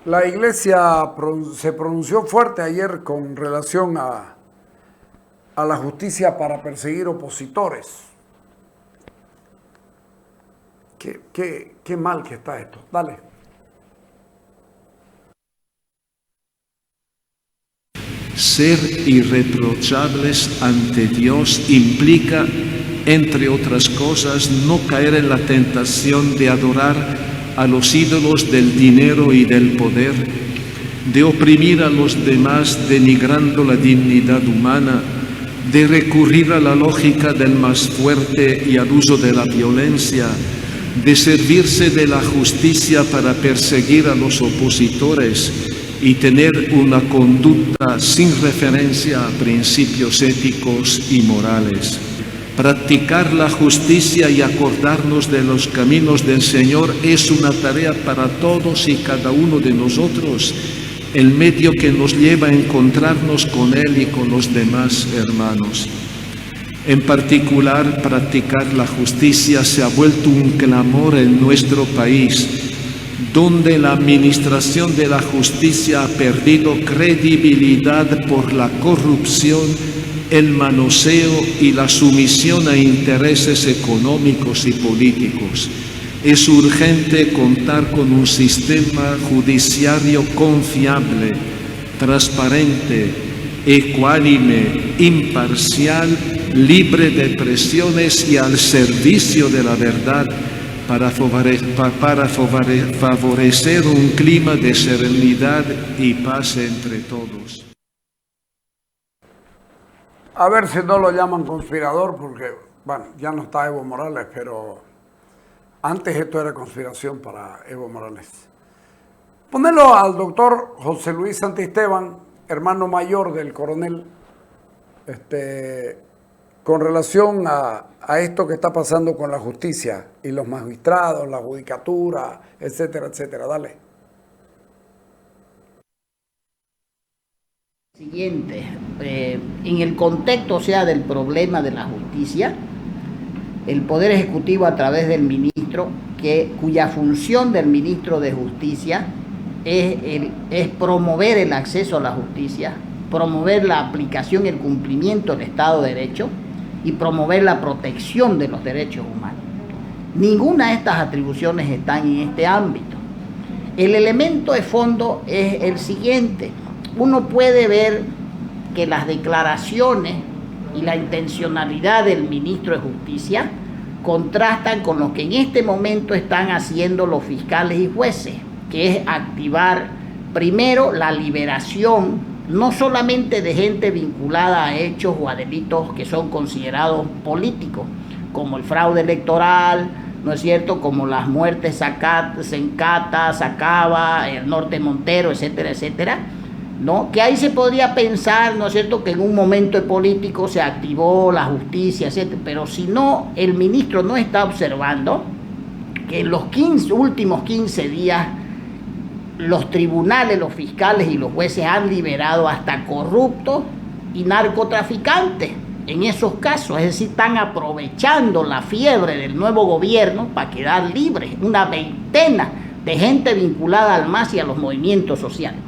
La iglesia se pronunció fuerte ayer con relación a la justicia para perseguir opositores. Qué mal que está esto. Dale. Ser irreprochables ante Dios implica, entre otras cosas, no caer en la tentación de adorar a los ídolos del dinero y del poder, de oprimir a los demás denigrando la dignidad humana, de recurrir a la lógica del más fuerte y al uso de la violencia, de servirse de la justicia para perseguir a los opositores y tener una conducta sin referencia a principios éticos y morales. Practicar la justicia y acordarnos de los caminos del Señor es una tarea para todos y cada uno de nosotros, el medio que nos lleva a encontrarnos con Él y con los demás hermanos. En particular, practicar la justicia se ha vuelto un clamor en nuestro país, donde la administración de la justicia ha perdido credibilidad por la corrupción, el manoseo y la sumisión a intereses económicos y políticos. Es urgente contar con un sistema judiciario confiable, transparente, ecuánime, imparcial, libre de presiones y al servicio de la verdad, para favorecer un clima de serenidad y paz entre todos. A ver si no lo llaman conspirador, porque, bueno, ya no está Evo Morales, pero antes esto era conspiración para Evo Morales. Ponelo al doctor José Luis Santisteban, hermano mayor del coronel, con relación a esto que está pasando con la justicia y los magistrados, la judicatura, etcétera, etcétera. Dale. Siguiente, en el contexto, o sea, del problema de la justicia, el Poder Ejecutivo a través del ministro, cuya función del ministro de Justicia es promover el acceso a la justicia, promover la aplicación y el cumplimiento del Estado de Derecho y promover la protección de los derechos humanos. Ninguna de estas atribuciones están en este ámbito. El elemento de fondo es el siguiente. Uno puede ver que las declaraciones y la intencionalidad del ministro de Justicia contrastan con lo que en este momento están haciendo los fiscales y jueces, que es activar primero la liberación no solamente de gente vinculada a hechos o a delitos que son considerados políticos, como el fraude electoral, ¿no es cierto?, como las muertes Sencata, Sacaba, el Norte Montero, etcétera, etcétera, ¿no? Que ahí se podría pensar, ¿no es cierto?, que en un momento político se activó la justicia, etcétera, pero si no, el ministro no está observando que en los últimos 15 días los tribunales, los fiscales y los jueces han liberado hasta corruptos y narcotraficantes en esos casos, es decir, están aprovechando la fiebre del nuevo gobierno para quedar libres, una veintena de gente vinculada al MAS y a los movimientos sociales.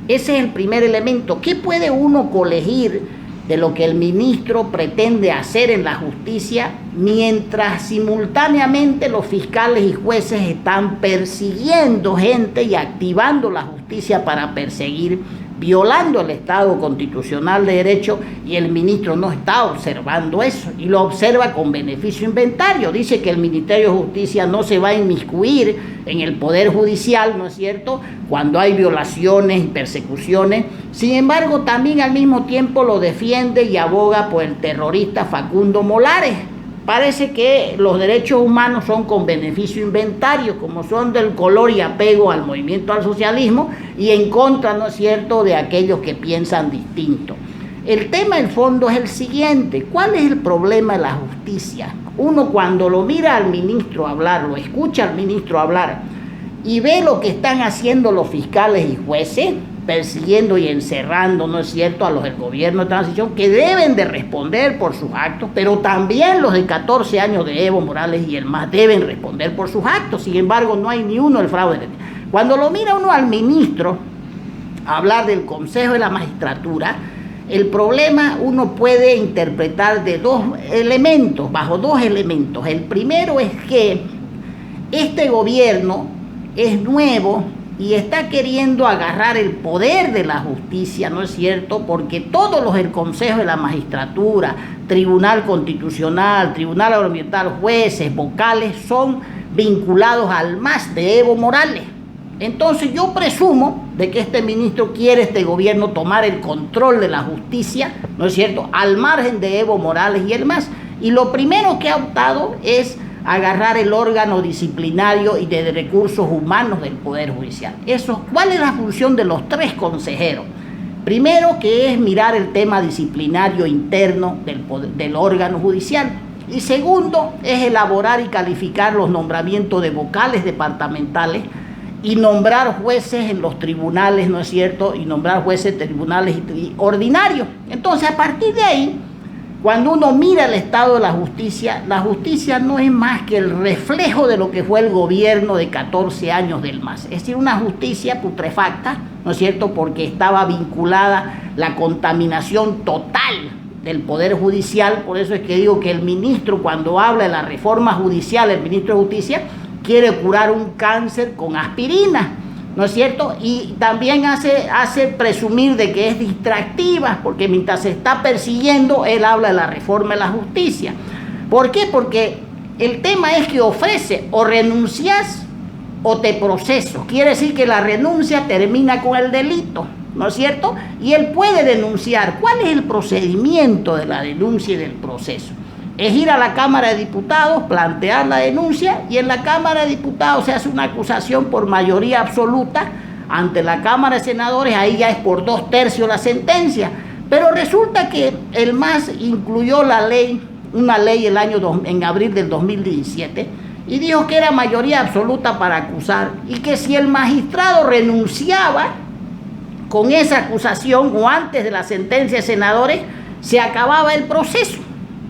Ese es el primer elemento. ¿Qué puede uno colegir de lo que el ministro pretende hacer en la justicia mientras simultáneamente los fiscales y jueces están persiguiendo gente y activando la justicia para perseguir, violando el Estado constitucional de derecho, y el ministro no está observando eso y lo observa con beneficio inventario? Dice que el Ministerio de Justicia no se va a inmiscuir en el Poder Judicial, ¿no es cierto?, cuando hay violaciones y persecuciones. Sin embargo, también al mismo tiempo lo defiende y aboga por el terrorista Facundo Molares. Parece que los derechos humanos son con beneficio inventario, como son del color y apego al movimiento al socialismo y en contra, ¿no es cierto?, de aquellos que piensan distinto. El tema, el fondo, es el siguiente. ¿Cuál es el problema de la justicia? Uno, cuando lo mira al ministro hablar, lo escucha al ministro hablar y ve lo que están haciendo los fiscales y jueces, persiguiendo y encerrando, ¿no es cierto?, a los del gobierno de transición, que deben de responder por sus actos, pero también los de 14 años de Evo Morales y el MAS deben responder por sus actos. Sin embargo, no hay ni uno del fraude. Cuando lo mira uno al ministro hablar del Consejo de la Magistratura, el problema uno puede interpretar de bajo dos elementos. El primero es que este gobierno es nuevo y está queriendo agarrar el poder de la justicia, ¿no es cierto? Porque todos el Consejo de la Magistratura, Tribunal Constitucional, Tribunal Agroambiental, jueces, vocales, son vinculados al MAS de Evo Morales. Entonces yo presumo de que este ministro quiere, este gobierno, tomar el control de la justicia, ¿no es cierto?, al margen de Evo Morales y el MAS. Y lo primero que ha optado es agarrar el órgano disciplinario y de recursos humanos del Poder Judicial. ¿Cuál es la función de los tres consejeros? Primero, que es mirar el tema disciplinario interno del órgano judicial. Y segundo, es elaborar y calificar los nombramientos de vocales departamentales y nombrar jueces en los tribunales, ¿no es cierto? Y nombrar jueces de tribunales ordinarios. Entonces, a partir de ahí, cuando uno mira el estado de la justicia no es más que el reflejo de lo que fue el gobierno de 14 años del MAS. Es decir, una justicia putrefacta, ¿no es cierto?, porque estaba vinculada la contaminación total del Poder Judicial. Por eso es que digo que el ministro, cuando habla de la reforma judicial, el ministro de Justicia quiere curar un cáncer con aspirina, ¿no es cierto? Y también hace presumir de que es distractiva, porque mientras se está persiguiendo, él habla de la reforma de la justicia. ¿Por qué? Porque el tema es que ofrece o renuncias o te proceso. Quiere decir que la renuncia termina con el delito, ¿no es cierto? Y él puede denunciar. ¿Cuál es el procedimiento de la denuncia y del proceso? Es ir a la Cámara de Diputados, plantear la denuncia, y en la Cámara de Diputados se hace una acusación por mayoría absoluta. Ante la Cámara de Senadores, ahí ya es por 2/3 la sentencia. Pero resulta que el MAS incluyó una ley en abril del 2017, y dijo que era mayoría absoluta para acusar, y que si el magistrado renunciaba con esa acusación o antes de la sentencia de senadores, se acababa el proceso.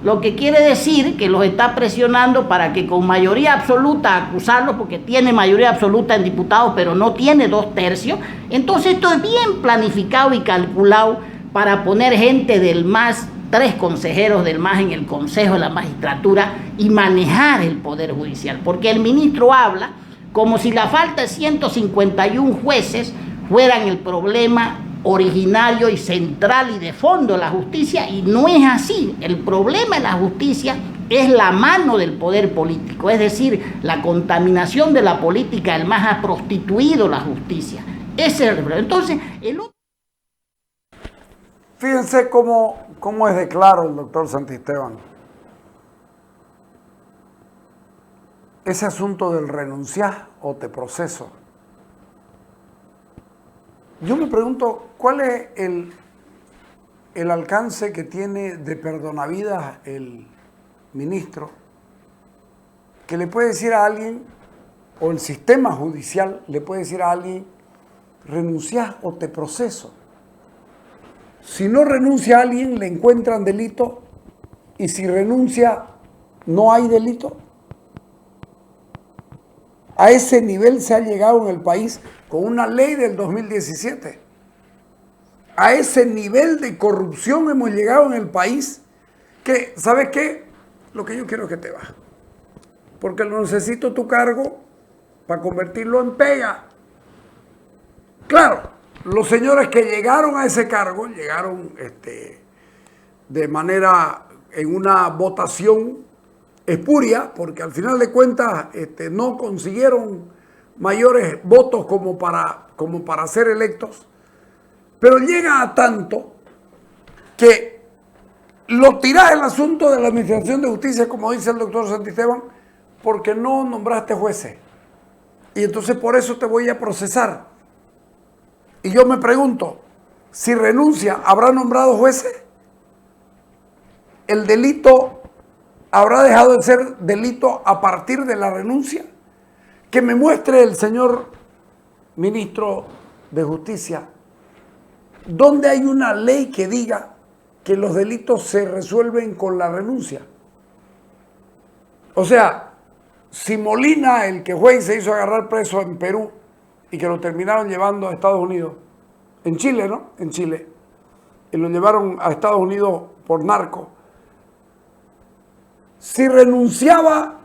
Lo que quiere decir que los está presionando para que con mayoría absoluta acusarlos, porque tiene mayoría absoluta en diputados, pero no tiene 2/3. Entonces esto es bien planificado y calculado para poner gente del MAS, 3 consejeros del MAS en el Consejo de la Magistratura, y manejar el Poder Judicial. Porque el ministro habla como si la falta de 151 jueces fueran el problema originario y central y de fondo de la justicia, y no es así. El problema de la justicia es la mano del poder político, es decir, la contaminación de la política. El MAS ha prostituido la justicia. Ese es el problema. Entonces, fíjense cómo es de claro el doctor Santisteban. Ese asunto del renunciar o te proceso. Yo me pregunto, ¿cuál es el alcance que tiene de perdonavidas el ministro, que le puede decir a alguien, o el sistema judicial le puede decir a alguien, renunciar o te proceso? Si no renuncia a alguien, le encuentran delito, y si renuncia, no hay delito. A ese nivel se ha llegado en el país con una ley del 2017. A ese nivel de corrupción hemos llegado en el país que, ¿sabes qué? Lo que yo quiero es que te vas. Porque lo necesito tu cargo para convertirlo en pega. Claro, los señores que llegaron a ese cargo, llegaron de manera, en una votación espuria, porque al final de cuentas no consiguieron mayores votos como para ser electos, pero llega a tanto que lo tirás el asunto de la Administración de Justicia, como dice el doctor Santisteban, porque no nombraste jueces, y entonces por eso te voy a procesar. Y yo me pregunto, si renuncia, ¿habrá nombrado jueces? ¿El delito habrá dejado de ser delito a partir de la renuncia? Que me muestre el señor ministro de Justicia dónde hay una ley que diga que los delitos se resuelven con la renuncia. O sea, si Molina, el que fue y se hizo agarrar preso en Perú, y que lo terminaron llevando a Estados Unidos, en Chile, ¿no? En Chile, y lo llevaron a Estados Unidos por narco. Si renunciaba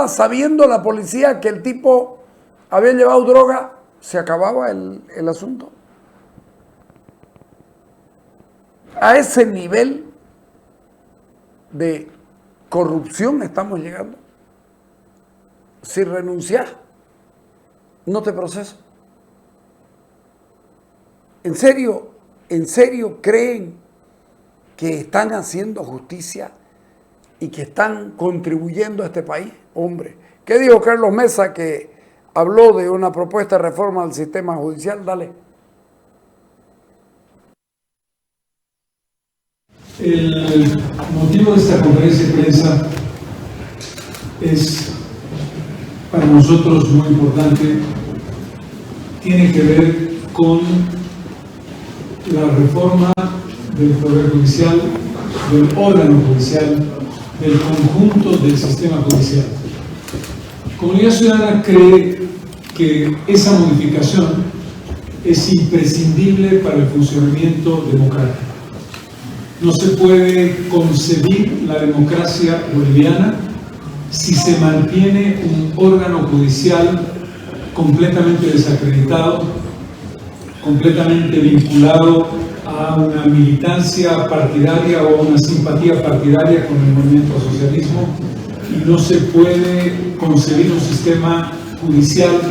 sabiendo la policía que el tipo había llevado droga, se acababa el asunto. A ese nivel de corrupción estamos llegando. Si renuncias, no te proceso. ¿En serio creen que están haciendo justicia y que están contribuyendo a este país? Hombre, ¿qué dijo Carlos Mesa, que habló de una propuesta de reforma al sistema judicial? Dale. El motivo de esta conferencia de prensa es para nosotros muy importante. Tiene que ver con la reforma del Poder Judicial, del órgano judicial, del conjunto del sistema judicial. Comunidad Ciudadana cree que esa modificación es imprescindible para el funcionamiento democrático. No se puede concebir la democracia boliviana si se mantiene un órgano judicial completamente desacreditado, completamente vinculado a una militancia partidaria o a una simpatía partidaria con el movimiento al socialismo, y no se puede concebir un sistema judicial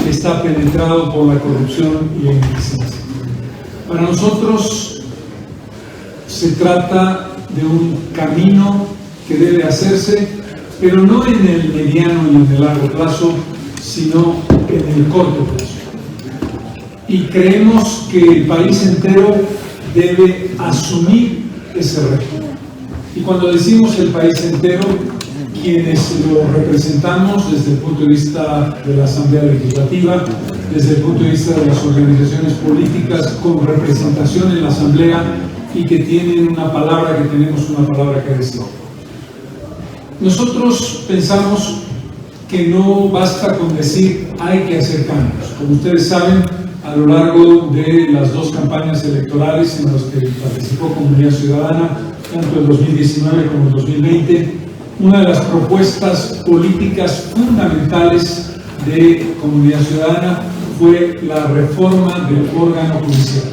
que está penetrado por la corrupción y la ineficiencia. Para nosotros se trata de un camino que debe hacerse, pero no en el mediano y en el largo plazo, sino en el corto plazo. Y creemos que el país entero debe asumir ese reto. Y cuando decimos el país entero, quienes lo representamos desde el punto de vista de la Asamblea Legislativa, desde el punto de vista de las organizaciones políticas con representación en la Asamblea y que tienen una palabra, que tenemos una palabra que decir. Nosotros pensamos que no basta con decir hay que hacer cambios. Como ustedes saben, a lo largo de las dos campañas electorales en las que participó Comunidad Ciudadana, tanto en 2019 como en 2020, una de las propuestas políticas fundamentales de Comunidad Ciudadana fue la reforma del órgano judicial.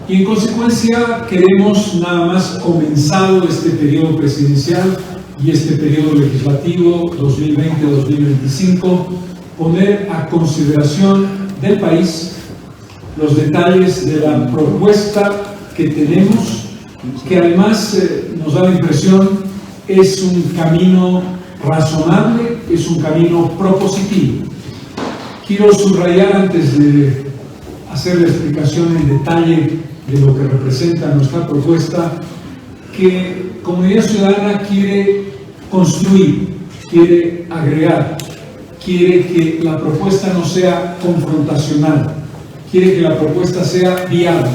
Y en consecuencia queremos, nada más comenzado este periodo presidencial y este periodo legislativo 2020-2025, poner a consideración del país los detalles de la propuesta que tenemos, que además nos da la impresión es un camino razonable, es un camino propositivo. Quiero subrayar, antes de hacer la explicación en detalle de lo que representa nuestra propuesta, que Comunidad Ciudadana quiere construir, quiere agregar, quiere que la propuesta no sea confrontacional, quiere que la propuesta sea viable,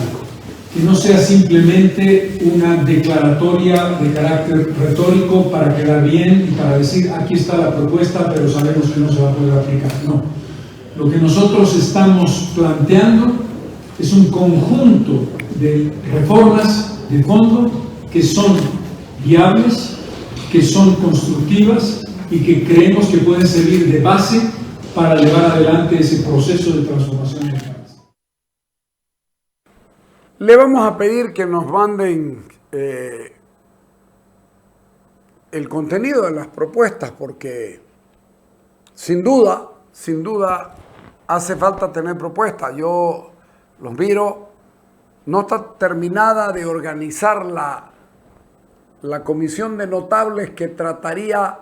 que no sea simplemente una declaratoria de carácter retórico para quedar bien y para decir aquí está la propuesta, pero sabemos que no se va a poder aplicar. No. Lo que nosotros estamos planteando es un conjunto de reformas de fondo que son viables, que son constructivas y que creemos que pueden servir de base para llevar adelante ese proceso de transformación del país. Le vamos a pedir que nos manden el contenido de las propuestas, porque sin duda hace falta tener propuestas. Yo los miro, no está terminada de organizar la comisión de notables que trataría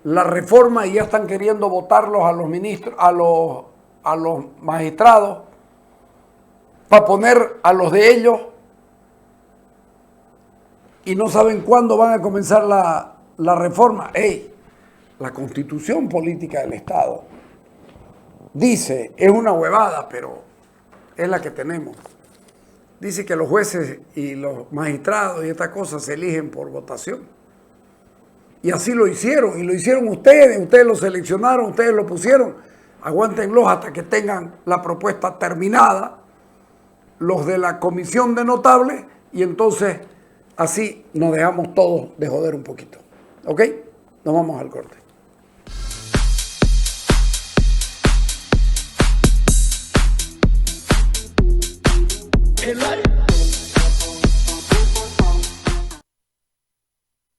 la reforma y ya están queriendo votarlos a los ministros, a los magistrados, para poner a los de ellos, y no saben cuándo van a comenzar la reforma. La Constitución Política del Estado dice, es una huevada, pero es la que tenemos. Dice que los jueces y los magistrados y estas cosas se eligen por votación. Y así lo hicieron, y lo hicieron ustedes lo seleccionaron, ustedes lo pusieron. Aguántenlos hasta que tengan la propuesta terminada, los de la comisión de notables, y entonces así nos dejamos todos de joder un poquito. ¿Ok? Nos vamos al corte. El